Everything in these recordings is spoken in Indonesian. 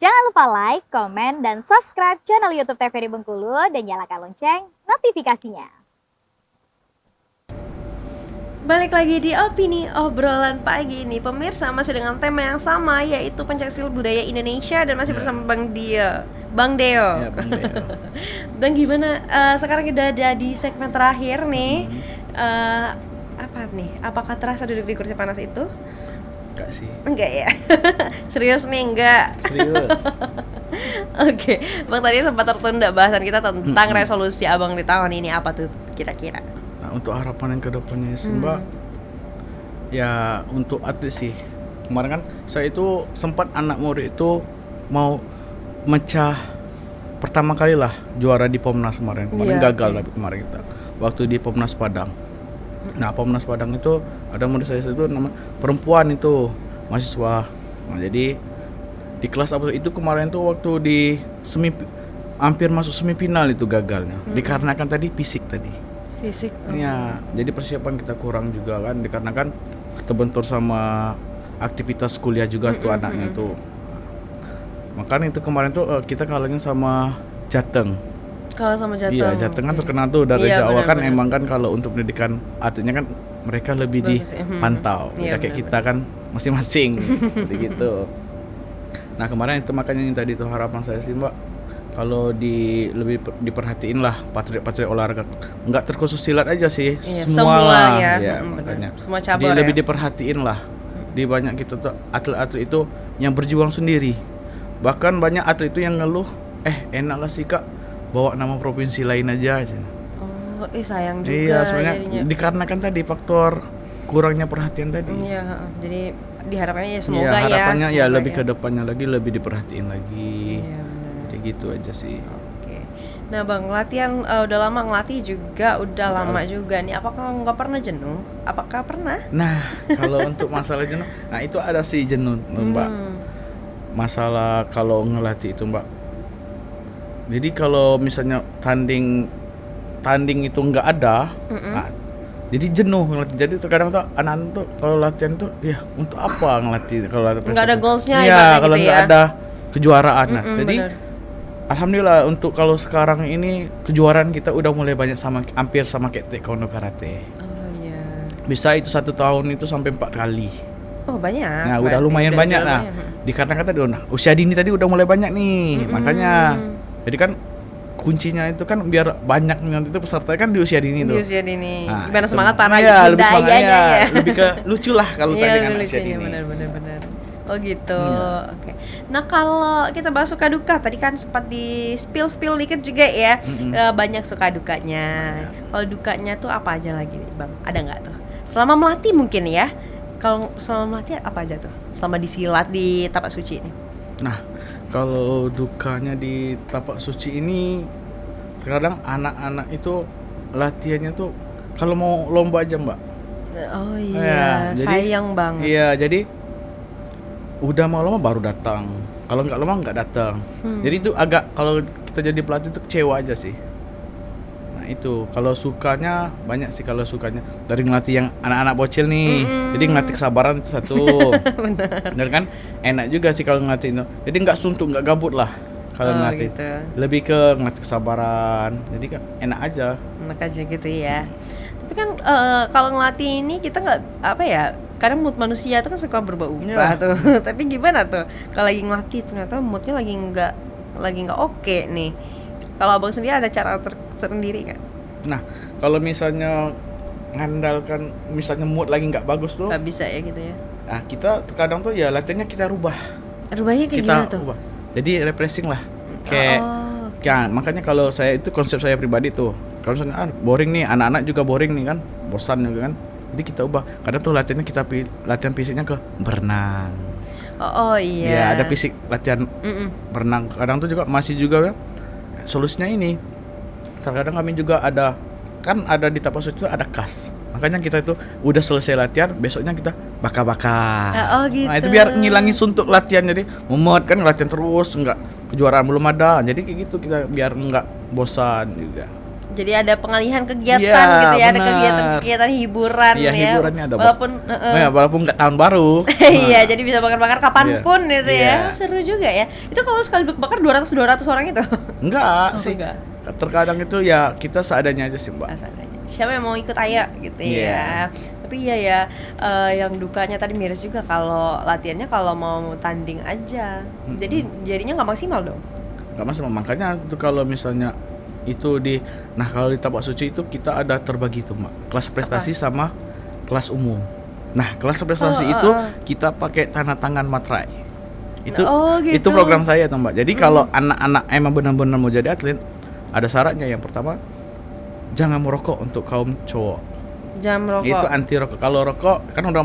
Jangan lupa like, komen, dan subscribe channel YouTube TVRI Bengkulu dan nyalakan lonceng notifikasinya. Balik lagi di Opini Obrolan Pagi ini, pemirsa, masih dengan tema yang sama, yaitu pencaksilat budaya Indonesia, dan masih bersama Bang Deo. Bang Deo. Bang, gimana? Sekarang kita ada di segmen terakhir nih. Apa nih? Apakah terasa duduk di kursi panas itu? Enggak sih. Enggak ya? Serius nih, enggak? Serius. Oke, Bang, tadi sempat tertunda bahasan kita tentang resolusi Abang di tahun ini, apa tuh kira-kira? Nah, untuk harapan yang kedepannya sih Mbak, ya untuk atlet sih. Kemarin kan saya itu sempat anak murid itu mau mecah pertama kali lah juara di Pomnas kemarin. Kemarin gagal tapi kemarin kita waktu di Pomnas Padang. Nah, Pomnas Padang itu ada murid saya itu nama perempuan itu mahasiswa. Nah, jadi di kelas apa itu kemarin tuh waktu di hampir masuk semifinal itu gagalnya. Dikarenakan tadi fisik tadi. Fisik. Ya, jadi persiapan kita kurang juga kan dikarenakan terbentur sama aktivitas kuliah juga tuh anaknya tuh. Makanya itu kemarin tuh kita kalahnya sama Jateng. Kalau sama Jateng. Iya, Jateng kan terkenal tuh dari Jawa kan emang kan kalau untuk pendidikan atletnya kan mereka lebih dipantau. Beda kayak kita kan masing-masing gitu. Nah, kemarin itu makanya yang tadi tuh harapan saya sih Mbak, kalau lebih diperhatiin lah patriot olahraga, nggak terkhusus silat aja sih, semua lah ya, makanya semua cabang jadi lebih diperhatiin lah. Di banyak gitu tuh atlet-atlet itu yang berjuang sendiri, bahkan banyak atlet itu yang ngeluh enak lah sih Kak bawa nama provinsi lain aja. Oh, sayang juga. Iya, sebenarnya dikarenakan tadi faktor kurangnya perhatian tadi. Iya, jadi diharapkannya ya semoga ya harapannya ya semoga lebih ke depannya lagi lebih diperhatiin lagi. Iya, jadi gitu aja sih. Oke. Nah Bang, latihan udah lama ngelatih juga, udah lama juga nih. Apakah nggak pernah jenuh? Apakah pernah? Nah, kalau untuk masalah jenuh, nah itu ada sih jenuh Mbak. Masalah kalau ngelatih itu Mbak. Jadi kalau misalnya tanding itu nggak ada, nah, jadi jenuh ngelatih. Jadi terkadang tuh anak-anak tuh kalau latihan tuh ya untuk apa ngelatih kalau latihan nggak ada goalsnya ya kalau gitu nggak ada kejuaraan. Nah, jadi bener. alhamdulillah untuk kalau sekarang ini kejuaraan kita udah mulai banyak hampir sama kayak taekwondo karate. Oh iya. Bisa itu 1 tahun itu sampai 4 kali. Oh banyak. Nah udah lumayan banyak lah. Dikarenakan tadi usia dini tadi udah mulai banyak nih, makanya. Jadi kan kuncinya itu kan biar banyak nanti itu peserta kan di usia dini tuh. Di usia dini. Nah, gimana semangat para lebih semangatnya ya. Lebih ke lucu lah kalau tadi kan usia dini. Bener. Oh gitu. Oke. Nah kalau kita bahas suka duka, tadi kan sempat di spill dikit juga ya. Banyak suka dukanya. Kalau dukanya tuh apa aja lagi nih Bang? Ada nggak tuh? Selama melatih mungkin ya. Kalau selama melatih apa aja tuh? Selama disilat di tapak suci ini. Nah, kalau dukanya di tapak suci ini terkadang anak-anak itu latihannya tuh kalau mau lomba aja Mbak. Oh iya, sayang banget. Iya, jadi udah mau lomba baru datang. Kalau nggak lomba nggak datang. Jadi itu agak kalau kita jadi pelatih itu kecewa aja sih. Nah itu kalau sukanya banyak sih kalau sukanya dari ngelatih yang anak-anak bocil nih. Jadi ngelatih kesabaran itu satu. Benar kan? Enak juga sih kalau ngelatih itu. Jadi nggak suntuk, nggak gabut lah kalau ngelatih. Gitu. Lebih ke ngelatih kesabaran. Jadi kan enak aja. Enak aja gitu ya. Tapi kan kalau ngelatih ini kita nggak apa ya? Kadang mood manusia itu kan suka berubah-ubah tuh. Tapi gimana tuh? Kalau lagi ngelatih ternyata moodnya lagi nggak oke nih. Kalau Abang sendiri ada cara tersendiri kan? Nah, kalau misalnya ngandalkan misalnya mood lagi nggak bagus tuh nggak bisa ya gitu ya. Nah kita terkadang tuh ya latihannya kita rubah. Rubahnya kayak gimana tuh? Ubah. Jadi refreshing lah. Kayak makanya kalau saya itu konsep saya pribadi tuh. Kalau misalnya boring nih, anak-anak juga boring nih kan, bosan juga kan. Jadi kita ubah. Kadang tuh latihannya kita latihan fisiknya ke berenang. Oh iya. Ya ada fisik latihan berenang. Kadang tuh juga masih juga ya, solusinya ini. Terkadang kami juga ada di tapak suci itu ada kas. Makanya kita itu udah selesai latihan, besoknya kita bakar-bakar. Oh gitu. Nah itu biar ngilangin suntuk latihan, jadi mumet kan latihan terus, enggak kejuaraan belum ada. Jadi kayak gitu kita biar enggak bosan juga. Jadi ada pengalihan kegiatan Iya, gitu ya, ada benar. kegiatan-kegiatan hiburan Iya, ya. hiburannya ada, Walaupun Ya, walaupun nggak tahun baru. iya, jadi bisa bakar-bakar kapanpun gitu Iya. ya. Seru juga ya. Itu kalau sekali bakar 200 orang itu. Enggak Oh, sih. enggak. Terkadang itu ya kita seadanya aja sih, Mbak. Asalnya. Siapa yang mau ikut ayo gitu Iya. ya. Tapi iya ya, yang dukanya tadi miris juga kalau latihannya kalau mau tanding aja. Jadi jadinya nggak maksimal dong. Nggak masalah, makanya itu kalau misalnya itu kalau di tapak suci itu kita ada terbagi tuh, Mbak, kelas prestasi sama kelas umum. Nah, kelas prestasi itu kita pakai tanda tangan materai. Itu Gitu. itu program saya tuh, Mbak. Jadi kalau anak-anak emang benar-benar mau jadi atlet, ada syaratnya. Yang pertama, jangan merokok untuk kaum cowok. Jam rokok. Itu anti rokok. Kalau rokok kan udah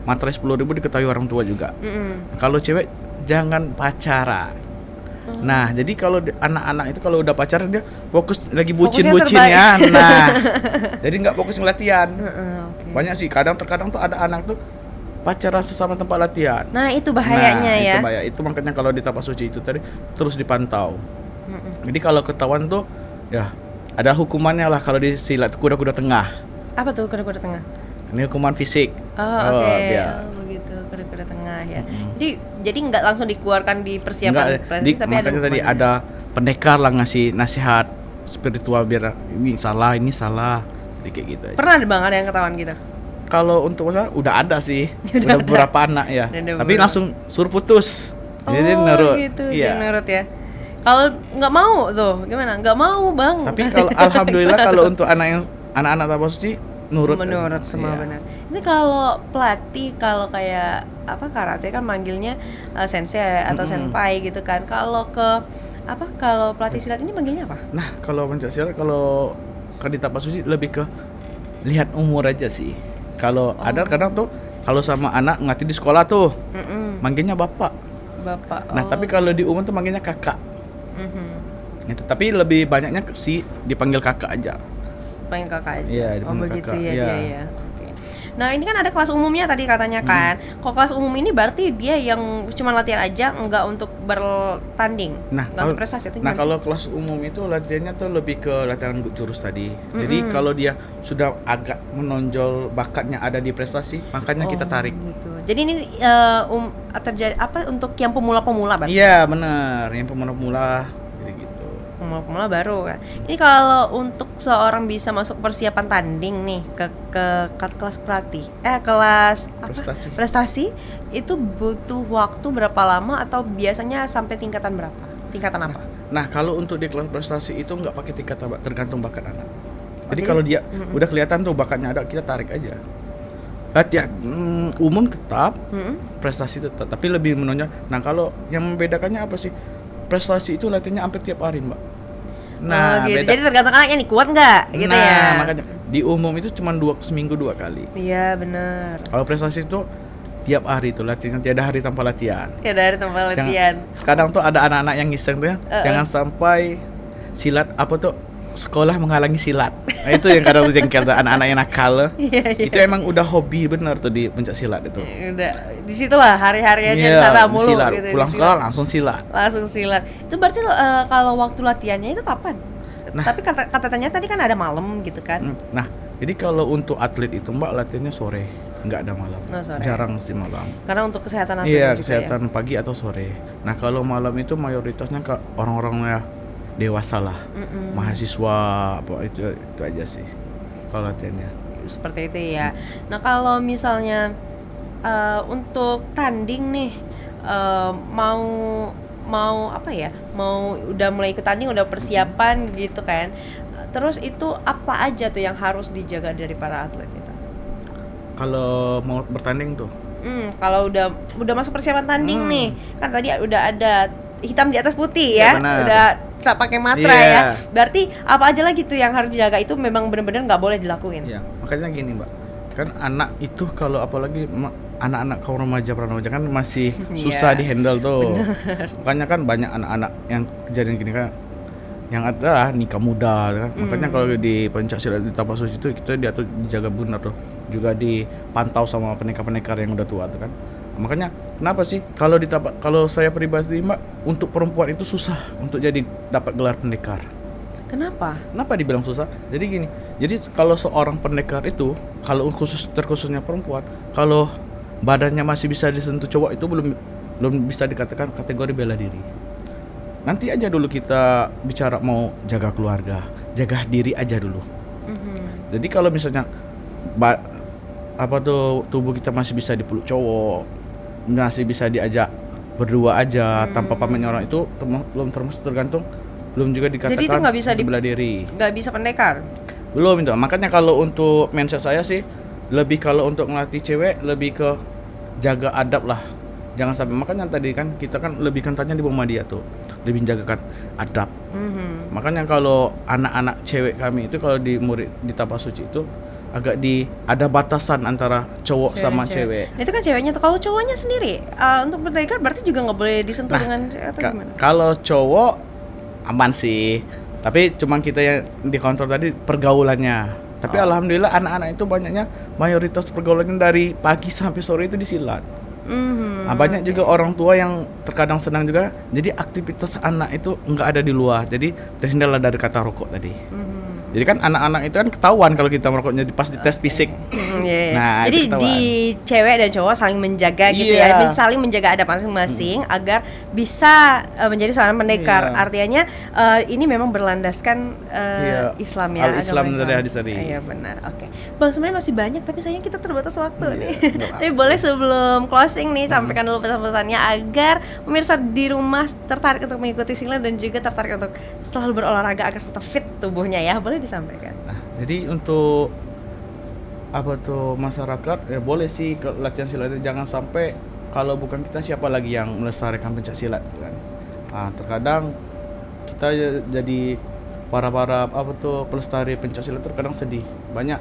materai 10.000 diketahui orang tua juga. Kalau cewek jangan pacaran. Nah, jadi kalau anak-anak itu kalau udah pacaran dia fokus lagi bucin-bucinnya. Nah, jadi nggak fokus ngelatihan. Oke. Banyak sih, terkadang tuh ada anak tuh pacaran sesama tempat latihan. Nah, itu bahayanya ya. Itu bahaya. Itu makanya kalau di tapak suci itu tadi terus dipantau. Jadi kalau ketahuan tuh ya ada hukumannya lah kalau di silat kuda-kuda tengah. Apa tuh kuda-kuda tengah? Ini hukuman fisik. Oh, oke. Dia. Oh, begitu. Kuda-kuda tengah ya. Jadi nggak langsung dikeluarkan di persiapan Enggak, prestasi, tapi makanya tadi hukumannya. ada pendekar lah ngasih nasihat spiritual biar ini salah, jadi kayak gitu aja. Pernah ada Bang ada yang ketahuan gitu? Kalau untuk masalah udah ada sih, Udah udah ada. beberapa anak ya, Udah ada tapi beberapa. langsung suruh putus. Jadi Oh, nurut. gitu. Iya. Dia nurut ya. Kalau nggak mau tuh gimana? Nggak mau Bang. Tapi kalau alhamdulillah Gimana kalau tuh? untuk anak-anak tapak suci nurut. Menurut semua Iya. benar. Ini kalau pelatih kalau kayak apa karate kan manggilnya sensei atau senpai gitu kan. Kalau kalau pelatih silat ini manggilnya apa? Nah, kalau pencaksilat kalau di tapak suci lebih ke lihat umur aja sih. Kalau ada kadang tuh kalau sama anak ngelatih di sekolah tuh manggilnya bapak. Bapak. Nah, tapi kalau di umum tuh manggilnya kakak. Itu tapi lebih banyaknya dipanggil kakak aja. Pengen kakak aja. Iya, oh dipanggil begitu kakak, ya, iya. iya, iya. Oke. Nah, ini kan ada kelas umumnya tadi katanya kan. Kalau kelas umum ini berarti dia yang cuma latihan aja, enggak untuk bertanding. Nah, enggak untuk prestasi itu nah gimana kalau kelas umum itu latihannya tuh lebih ke latihan jurus tadi. Jadi kalau dia sudah agak menonjol bakatnya ada di prestasi, makanya kita tarik. gitu. Jadi ini terjadi apa untuk yang pemula-pemula berarti? Iya, benar. Yang pemula-pemula jadi gitu. Pemula-pemula baru kan. Ini kalau untuk seorang bisa masuk persiapan tanding nih ke kelas pelatih, kelas Prestasi. prestasi itu butuh waktu berapa lama atau biasanya sampai tingkatan berapa? Tingkatan apa? Nah, kalau untuk di kelas prestasi itu nggak pakai tingkat tergantung bakat anak. Jadi jadi- kalau dia udah kelihatan tuh bakatnya ada, kita tarik aja. Latihan umum tetap, prestasi tetap, tapi lebih menonjol. Nah, kalau yang membedakannya apa sih? Prestasi itu latihannya hampir tiap hari, Mbak. Nah, gitu. beda. Jadi tergantung anaknya nih kuat nggak gitu Nah, ya. makanya di umum itu cuma seminggu 2 kali. Iya benar. Kalau prestasi itu tiap hari itu latihan, tiada hari tanpa latihan. Kayak dari tempat latihan. Kadang tuh ada anak-anak yang iseng tuh ya, jangan sampai silat apa tuh sekolah menghalangi silat. Nah, itu yang kadang tuh jengkel tuh anak-anak yang nakal. Iya, iya. Itu emang udah hobi bener tuh di pencak silat itu. Udah di situlah hari-hariannya di Iya, sana mulu silat. gitu. Pulang di sekolah silat. langsung silat. Langsung silat. Itu berarti kalau waktu latihannya itu kapan? Nah. Tapi katanya tadi kan ada malam gitu kan. Nah, jadi kalau untuk atlet itu Mbak latihannya sore, nggak ada malam. Oh, sore. Jarang sih malam. Karena untuk kesehatan atletnya Iya, juga kesehatan pagi atau sore. Nah, kalau malam itu mayoritasnya ke orang-orang ya dewasa lah. Mahasiswa apa itu aja sih kalau latihannya. ya. Seperti itu ya. Nah, kalau misalnya untuk tanding nih mau apa ya? Mau udah mulai ikut tanding, udah persiapan gitu kan. Terus itu apa aja tuh yang harus dijaga dari para atlet kita? Kalau mau bertanding tuh, Kalau udah masuk persiapan tanding nih, kan tadi udah ada hitam di atas putih Ya, ya, benar. udah pakai matra Iya. ya. Berarti apa aja lagi tuh yang harus dijaga itu memang benar-benar nggak boleh dilakuin. ya makanya gini Mbak, kan anak itu kalau apalagi anak-anak kaum remaja remaja kan masih susah Iya. dihandle tuh. Makanya kan banyak anak-anak yang kejadian gini kan, yang ada nikah muda kan. Makanya kalau di pencak silat di tapak suci itu kita diatur dijaga benar tuh, juga dipantau sama pendekar-pendekar yang udah tua tuh kan. Makanya kenapa sih kalau saya pribadi Mbak, untuk perempuan itu susah untuk jadi dapat gelar pendekar. Kenapa? Kenapa dibilang susah? Jadi gini, jadi kalau seorang pendekar itu, kalau terkhususnya perempuan, kalau badannya masih bisa disentuh cowok itu belum bisa dikatakan kategori bela diri. Nanti aja dulu kita bicara mau jaga keluarga, jaga diri aja dulu. Jadi kalau misalnya tubuh kita masih bisa dipeluk cowok, masih bisa diajak berdua aja tanpa pamit orang itu belum termasuk tergantung. Belum juga dikatakan Jadi itu nggak bisa bela diri. Nggak bisa pendekar. Belum itu. Makanya kalau untuk mindset saya sih lebih kalau untuk ngelatih cewek lebih ke jaga adab lah. Jangan sampai, makanya tadi kan kita kan lebih tanya di Muhammadiyah tuh, lebih menjagakan adab. Makanya kalau anak-anak cewek kami itu kalau di murid di tapas suci itu agak ada batasan antara cowok sama cewek. Nah, itu kan ceweknya tuh. Kalau cowoknya sendiri untuk pendekar berarti juga nggak boleh disentuh dengan atau gimana? Kalau cowok aman sih, tapi cuman kita yang dikontrol tadi pergaulannya. Tapi alhamdulillah anak-anak itu banyaknya mayoritas pergaulannya dari pagi sampai sore itu disilat. Banyak juga orang tua yang terkadang senang juga. Jadi aktivitas anak itu nggak ada di luar. Jadi terhindarlah dari kata rokok tadi. Jadi kan anak-anak itu kan ketahuan kalau kita merokoknya pas di tes fisik. Nah, jadi di cewek dan cowok saling menjaga gitu ya, saling menjaga adab masing-masing agar bisa menjadi seorang pendekar. Artinya ini memang berlandaskan Islam ya. Al-Islam dari hadis tadi. Iya benar. Oke. Bang, sebenarnya masih banyak tapi sayang kita terbatas waktu nih. Tapi boleh sebelum closing nih sampaikan dulu pesan-pesannya agar pemirsa di rumah tertarik untuk mengikuti silat dan juga tertarik untuk selalu berolahraga agar tetap fit tubuhnya ya. Boleh disampaikan. Nah, jadi untuk masyarakat ya boleh sih latihan silat itu, jangan sampai kalau bukan kita siapa lagi yang melestarikan pencak silat kan. Terkadang kita jadi para pelestari pencak silat terkadang sedih. Banyak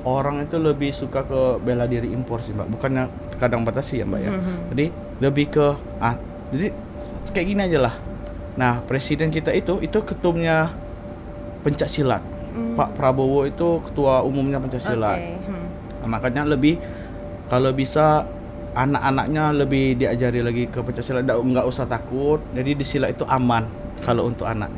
orang itu lebih suka ke bela diri impor sih Mbak, bukannya terkadang batasi ya Mbak ya. Jadi lebih ke jadi kayak gini aja lah. Nah, presiden kita itu ketumnya pencak silat. Pak Prabowo itu ketua umumnya pencak silat. Nah, makanya lebih kalau bisa anak-anaknya lebih diajari lagi ke pencak silat, nggak usah takut. Jadi di silat itu aman kalau untuk anak.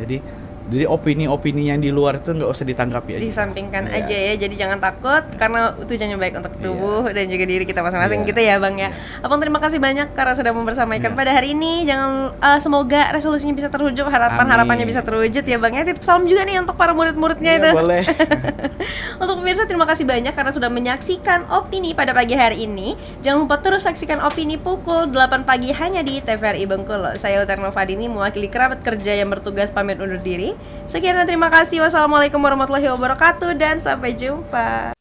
Jadi opini-opini yang di luar itu nggak usah ditanggapi aja. Disampingkan aja ya. Jadi jangan takut karena tujuannya baik untuk tubuh dan juga diri kita masing-masing gitu ya Bang ya. Abang terima kasih banyak karena sudah membersamaikan pada hari ini. Jangan semoga resolusinya bisa terwujud, harapannya bisa terwujud ya Bang ya. Titip salam juga nih untuk para murid-muridnya itu. Boleh. Untuk pemirsa terima kasih banyak karena sudah menyaksikan Opini pada pagi hari ini. Jangan lupa terus saksikan Opini pukul 8 pagi hanya di TVRI Bengkulu. Saya Uterno Fadini mewakili kerabat kerja yang bertugas pamit undur diri. Sekian dan terima kasih. Wassalamualaikum warahmatullahi wabarakatuh dan sampai jumpa.